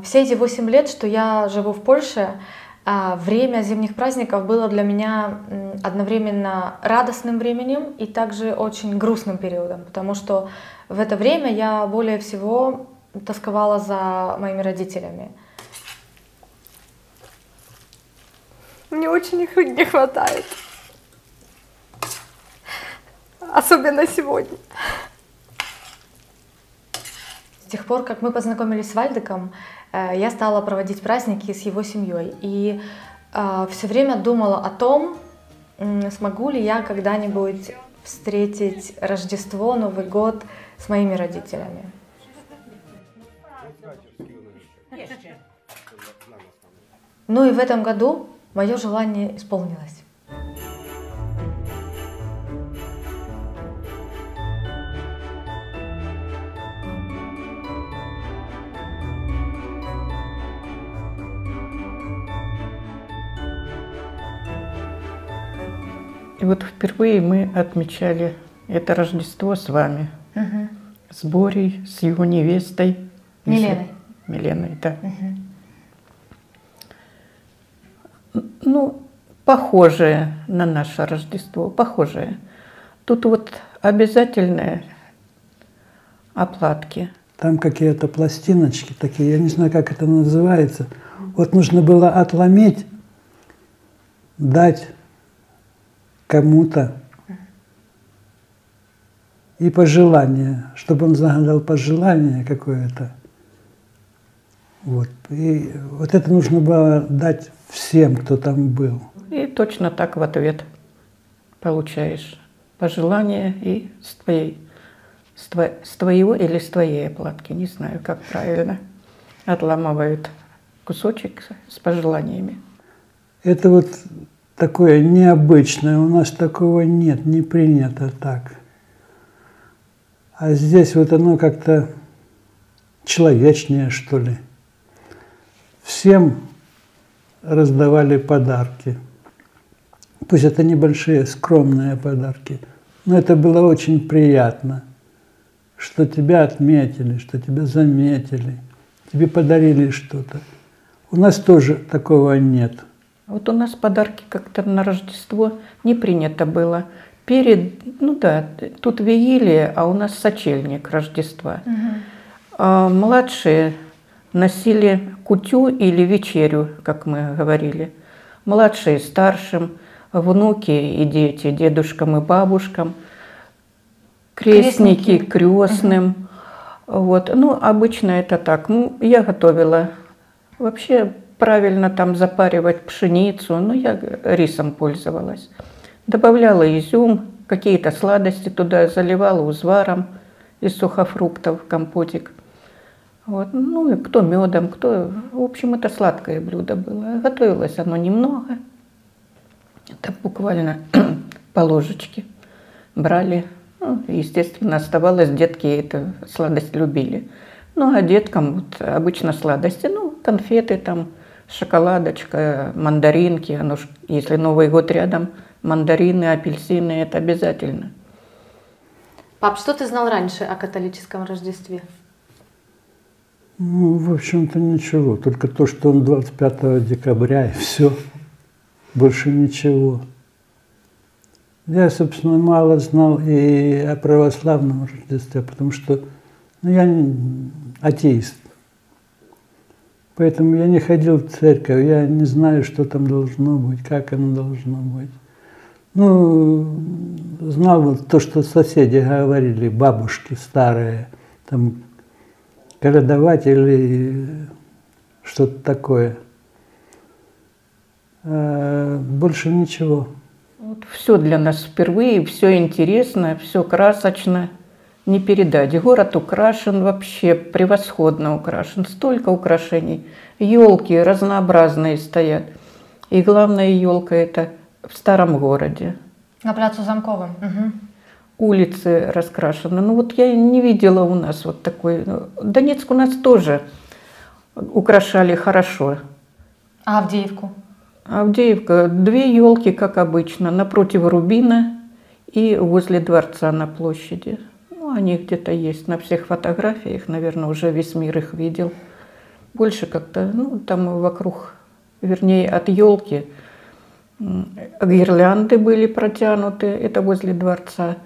Все эти 8 лет, что я живу в Польше, время зимних праздников было для меня одновременно радостным временем и также очень грустным периодом, потому что в это время я более всего тосковала за моими родителями. Мне очень их не хватает. Особенно сегодня. С тех пор, как мы познакомились с Вальдеком, я стала проводить праздники с его семьей. И все время думала о том, смогу ли я когда-нибудь встретить Рождество, Новый год с моими родителями. Ну и в этом году мое желание исполнилось. И вот впервые мы отмечали это Рождество с вами, с Борей, с его невестой. Миленой. Миленой, да. Ну, похожее на наше Рождество, похожее. Тут вот обязательные оплатки. Там какие-то пластиночки такие, я не знаю, как это называется. Вот нужно было отломить, дать кому-то и пожелание, чтобы он загадал пожелание какое-то. Вот. И вот это нужно было дать всем, кто там был. И точно так в ответ получаешь пожелание и с твоего или с твоей оплатки, не знаю, как правильно, отламывают кусочек с пожеланиями. Это вот такое необычное, у нас такого нет, не принято так. А здесь вот оно как-то человечнее, что ли. Всем раздавали подарки. Пусть это небольшие, скромные подарки, но это было очень приятно, что тебя отметили, что тебя заметили, тебе подарили что-то. У нас тоже такого нет. Вот у нас подарки как-то на Рождество не принято было. Ну да, тут вигилия, а у нас сочельник Рождества. Младшие носили кутю или вечерю, как мы говорили. Младшие старшим, внуки и дети, дедушкам и бабушкам, крестники крестным. Вот. Ну, обычно это так. Ну, я готовила. Вообще правильно там запаривать пшеницу, но я рисом пользовалась. Добавляла изюм, какие-то сладости туда, заливала узваром из сухофруктов, компотик. Вот. Ну и кто медом, кто... В общем, это сладкое блюдо было. Готовилось оно немного. Это буквально по ложечке брали. Ну, естественно, оставалось, детки эту сладость любили. Ну, а деткам вот обычно сладости, ну, конфеты там, шоколадочка, мандаринки. Оно ж, если Новый год рядом, мандарины, апельсины, это обязательно. Пап, что ты знал раньше о католическом Рождестве? Ну, в общем-то, ничего. Только то, что он 25 декабря, и все. Больше ничего. Я, собственно, мало знал и о православном Рождестве, потому что я атеист. Поэтому я не ходил в церковь, я не знаю, что там должно быть, как оно должно быть. Ну, знал вот то, что соседи говорили, бабушки старые, там, колядовать или что-то такое. Больше ничего. Вот все для нас впервые, все интересно, все красочно, не передать. Город украшен вообще, превосходно украшен, столько украшений. Елки разнообразные стоят. И главная елка это в старом городе. На пляцу Замковом. Улицы раскрашены. Ну вот я не видела у нас вот такой. Донецк у нас тоже украшали хорошо. А Авдеевку? Авдеевка, 2 елки, как обычно, напротив Рубина и возле дворца на площади. Ну, они где-то есть на всех фотографиях, наверное, уже весь мир их видел. больше как-то, ну, там вокруг, вернее, от елки гирлянды были протянуты, это возле дворца.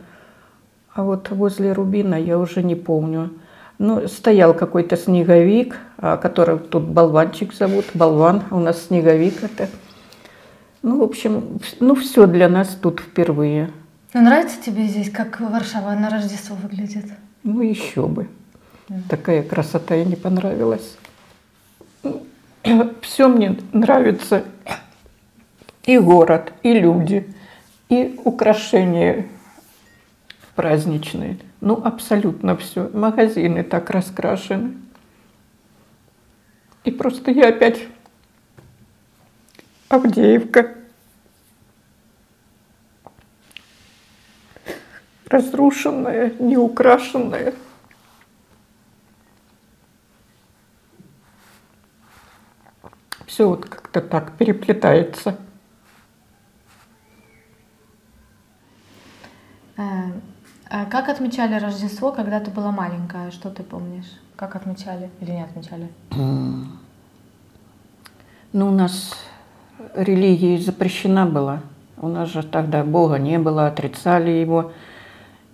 А вот возле Рубина я уже не помню. Ну, стоял какой-то снеговик, которого тут болванчик зовут, болван, у нас снеговик это. Ну, в общем, ну, все для нас тут впервые. Ну, нравится тебе здесь, как Варшава на Рождество выглядит? Ну, еще бы. Такая красота, и не понравилась. Все мне нравится. И город, и люди, и украшения праздничные. Ну, абсолютно все. Магазины так раскрашены. И просто я опять Авдеевка. Разрушенная, неукрашенная. Все вот как-то так переплетается. А как отмечали Рождество, когда ты была маленькая? Что ты помнишь? Как отмечали или не отмечали? Ну, у нас религия запрещена была. У нас же тогда Бога не было, отрицали его.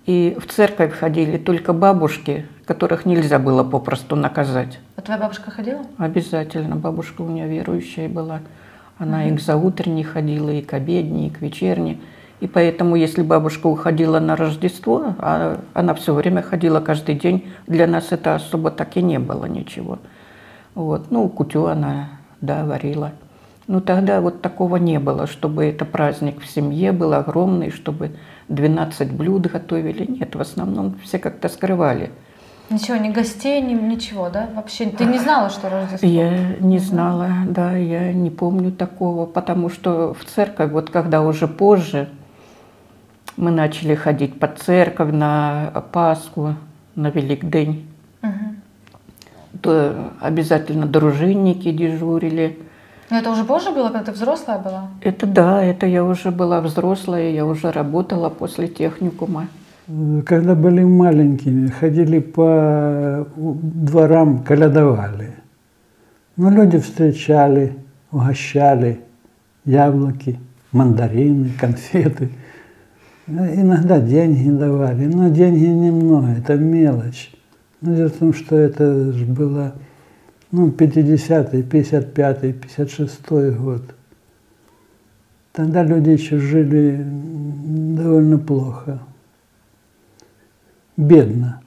И в церковь ходили только бабушки, которых нельзя было попросту наказать. А твоя бабушка ходила? Обязательно. Бабушка у меня верующая была. Она и к заутренней ходила, и к обедней, и к вечерней. И поэтому, если бабушка уходила на Рождество, а она все время ходила каждый день, для нас это особо так и не было ничего. Вот. Ну, кутю она, да, варила. Но тогда вот такого не было, чтобы это праздник в семье был огромный, чтобы 12 блюд готовили. Нет, в основном все как-то скрывали. Ничего, ни гостей, ничего, да? Вообще, ты не знала, что Рождество? Я не знала, да, я не помню такого, потому что в церковь, вот когда уже позже, мы начали ходить под церковь на Пасху, на Великдень, то обязательно дружинники дежурили. Но это уже позже было, когда ты взрослая была? Это да, это я уже была взрослая, я уже работала после техникума. Когда были маленькими, ходили по дворам, колядовали. Но люди встречали, угощали яблоки, мандарины, конфеты. Иногда деньги давали, но деньги немного, это мелочь. Но дело в том, что это же было 50-й, 55-й, 56-й год. Тогда люди еще жили довольно плохо, бедно.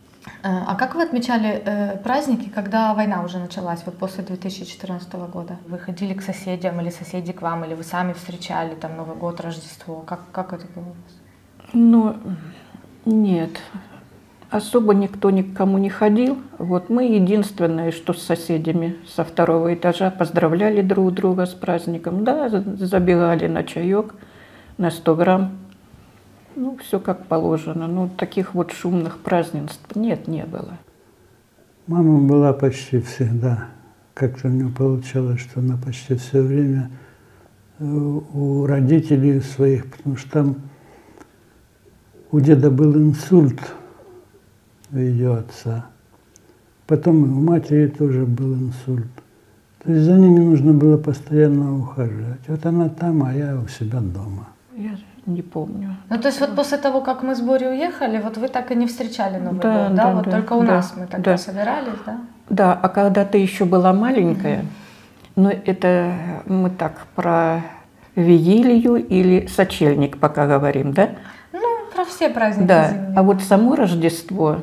А как вы отмечали праздники, когда война уже началась, вот после 2014 года? Вы ходили к соседям, или соседи к вам, или вы сами встречали там Новый год, Рождество? Как это было у вас? Ну, нет, особо никто ни к кому не ходил. Вот мы единственное, что с соседями со второго этажа поздравляли друг друга с праздником. Да, забегали на чаек, на 100 грамм. Ну, все как положено. Ну, таких вот шумных празднеств нет, не было. Мама была почти всегда. Как-то у нее получалось, что она почти все время у родителей своих, потому что там у деда был инсульт у ее отца. Потом у матери тоже был инсульт. То есть за ними нужно было постоянно ухаживать. Вот она там, а я у себя дома. Я не помню. Ну, то есть вот после того, как мы с Борей уехали, вот вы так и не встречали Новый Да, год, да, да? Вот да, только у да, нас мы тогда да. собирались, да? Да, а когда ты еще была маленькая, ну, это мы так про вигилию или сочельник пока говорим, да? Ну, про все праздники Да, зимние. а вот само Рождество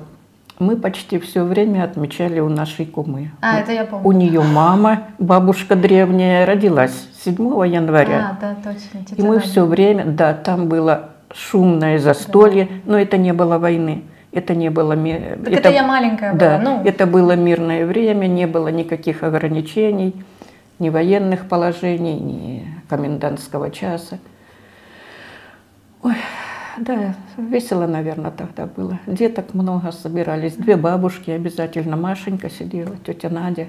мы почти все время отмечали у нашей кумы. А, это я помню. У нее мама, бабушка древняя, родилась 7 января. А, да, точно. И тетя мы Надя. все время, да, там было шумное застолье, но это не было войны. Это не было... Так это я маленькая да, была, ну. это было мирное время, не было никаких ограничений, ни военных положений, ни комендантского часа. Ой, да, весело, наверное, тогда было. Деток много собирались. 2 бабушки обязательно. Машенька сидела, тетя Надя.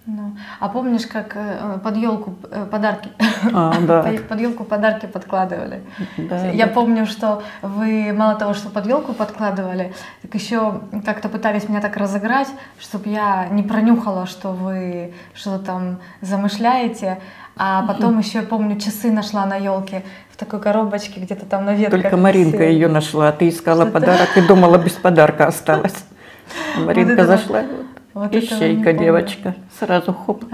Ну, а помнишь, как под елку подарки, Да. под елку подарки подкладывали? Да, Я да. помню, что вы мало того, что под елку подкладывали, так еще как-то пытались меня так разыграть, чтобы я не пронюхала, что вы что-то там замышляете. А потом еще, я помню, часы нашла на елке в такой коробочке, где-то там на ветках. Только Маринка висели. ее нашла, а ты искала Что-то- подарок и думала, без подарка осталась. Маринка этого- зашла, вот этого не ищейка помню. девочка, сразу хоп.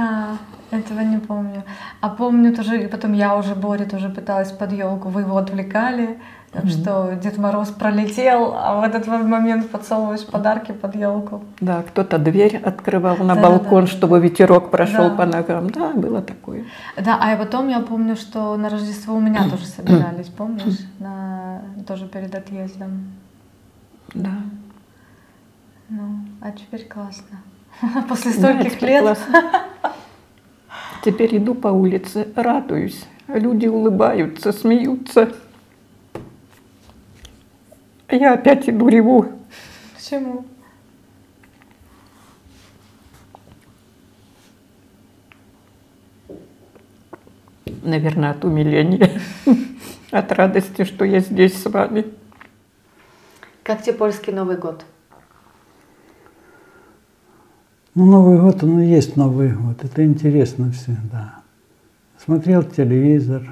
Этого не помню. А помню тоже, и потом я уже, Боря тоже пыталась под елку, вы его отвлекали, что Дед Мороз пролетел, а в этот момент подсовываешь подарки под елку. Да, кто-то дверь открывал на Да, балкон, да, чтобы ветерок прошел Да. по ногам. Да, было такое. Да, а потом я помню, что на Рождество у меня тоже собирались, помнишь? Тоже перед отъездом. Да. Ну, а теперь классно. После Да, стольких теперь лет. классно. Теперь иду по улице, радуюсь. Люди улыбаются, смеются. Я опять иду, реву. Почему? Наверное, от умиления, от радости, что я здесь с вами. Как тебе польский Новый год? Ну, Новый год, он и есть Новый год. Это интересно всегда. Смотрел телевизор.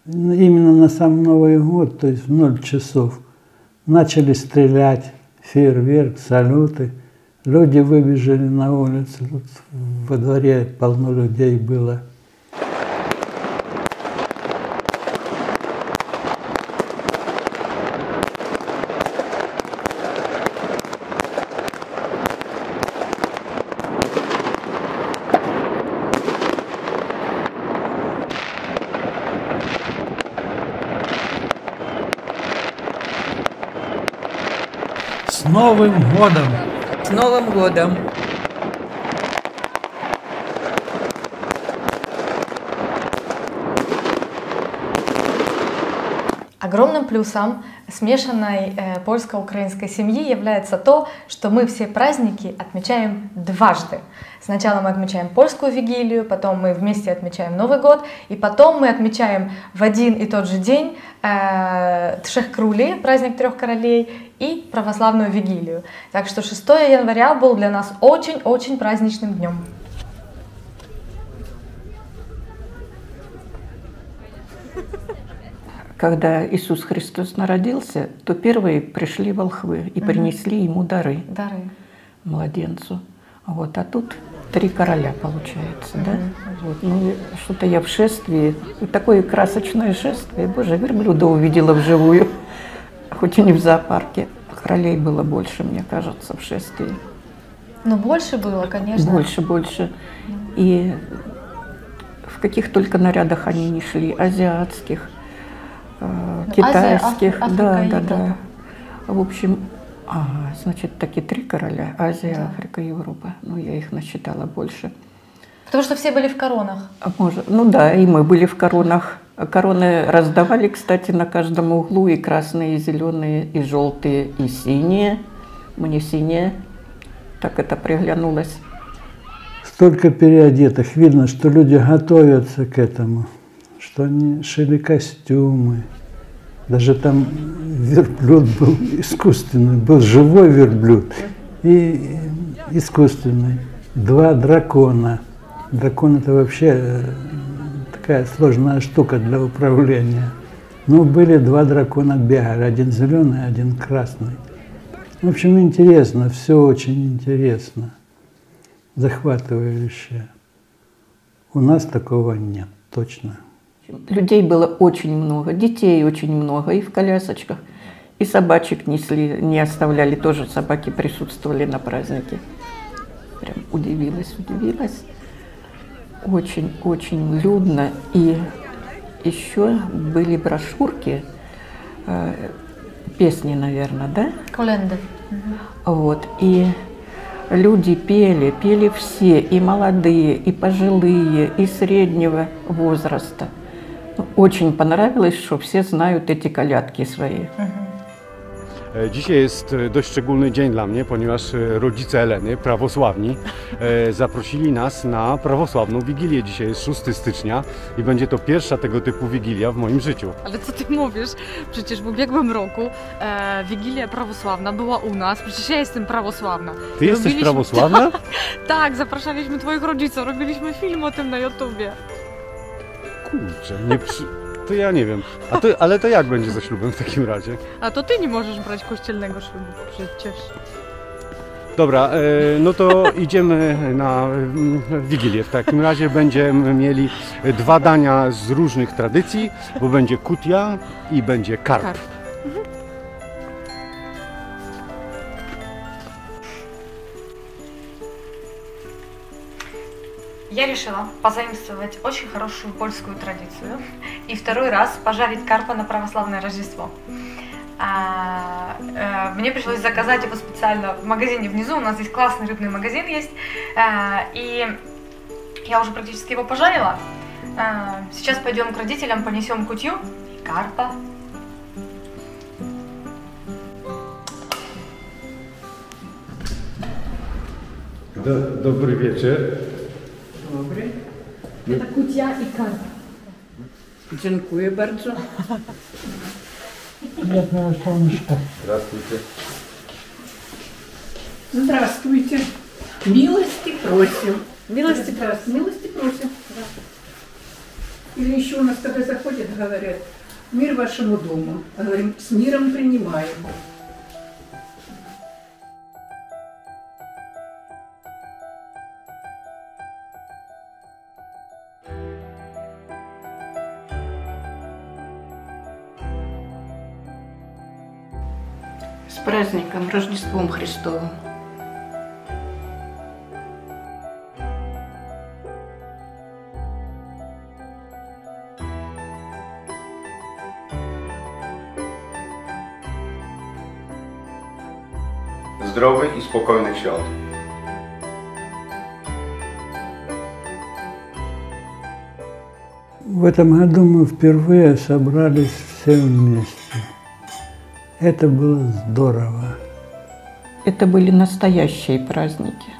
Именно на сам Новый год, то есть в 0 часов, начали стрелять, фейерверк, салюты. Люди выбежали на улицу, тут во дворе полно людей было. С Новым годом! С Новым годом! Огромным плюсом смешанной польско-украинской семьи является то, что мы все праздники отмечаем дважды. Сначала мы отмечаем польскую вигилию, потом мы вместе отмечаем Новый год, и потом мы отмечаем в один и тот же день Trzech Króli, праздник трех королей, и православную вигилию. Так что 6 января был для нас очень-очень праздничным днем. Когда Иисус Христос народился, то первые пришли волхвы и принесли ему дары, Дары. младенцу. Вот, а тут 3 короля, получается, да? Вот, ну, что-то я в шествии, такое красочное шествие, боже, верблюда увидела вживую, хоть и не в зоопарке. Королей было больше, мне кажется, в шествии. Но больше было, конечно. Больше. И в каких только нарядах они не шли, азиатских, китайских, Азия, да. Африка, Европа. В общем, значит, таки 3 короля: Азия, Африка, Европа. Ну, я их насчитала больше. Потому что все были в коронах. Ну да, и мы были в коронах. Короны раздавали, кстати, на каждом углу, и красные, и зеленые, и желтые, и синие. Мне синие, так это приглянулось. Столько переодетых. Видно, что люди готовятся к этому, что они шили костюмы. Даже там верблюд был искусственный, был живой верблюд и искусственный. 2 дракона. Дракон – это вообще такая сложная штука для управления. Ну, были 2 дракона бегали, один зеленый, один красный. В общем, интересно, все очень интересно, захватывающе. У нас такого нет, точно. Людей было очень много, детей очень много, и в колясочках, и собачек несли, не оставляли, тоже собаки присутствовали на празднике. Прям удивилась. Очень людно. И еще были брошюрки, песни, наверное, да? Коленды. Вот, и люди пели все, и молодые, и пожилые, и среднего возраста. Очень понравилось, что все знают эти колядки свои. Dzisiaj jest dość szczególny dzień dla mnie, ponieważ rodzice Eleny, prawosławni, zaprosili nas na prawosławną Wigilię. Dzisiaj jest 6 stycznia i będzie to pierwsza tego typu Wigilia w moim życiu. Ale co ty mówisz? Przecież w ubiegłym roku Wigilia prawosławna była u nas. Przecież ja jestem prawosławna. Ty jesteś prawosławna? Tak, zapraszaliśmy twoich rodziców, robiliśmy film o tym na YouTubie. Kurczę, to ja nie wiem. Ale to jak będzie ze ślubem w takim razie? A to ty nie możesz brać kościelnego ślubu przecież. Dobra, no to idziemy na Wigilię. W takim razie będziemy mieli 2 dania z różnych tradycji, bo będzie kutia i będzie karp. Я решила позаимствовать очень хорошую польскую традицию и второй раз пожарить карпа на православное Рождество. Мне пришлось заказать его специально в магазине внизу, у нас здесь классный рыбный магазин есть, и я уже практически его пожарила. Сейчас пойдем к родителям, понесем кутью и карпа. Dobry wieczór. Dobry. Это кутя и карп. Dziękuję bardzo. Приятного солнышка. Здравствуйте. Здравствуйте. Милости просим. Милости просим. Милости просим. Или еще у нас когда заходят, говорят, мир вашему дому. А говорим, с миром принимаем. С праздником, Рождеством Христовым. Zdrowych i spokojnych świąt. В этом году мы впервые собрались все вместе. Это было здорово. Это были настоящие праздники.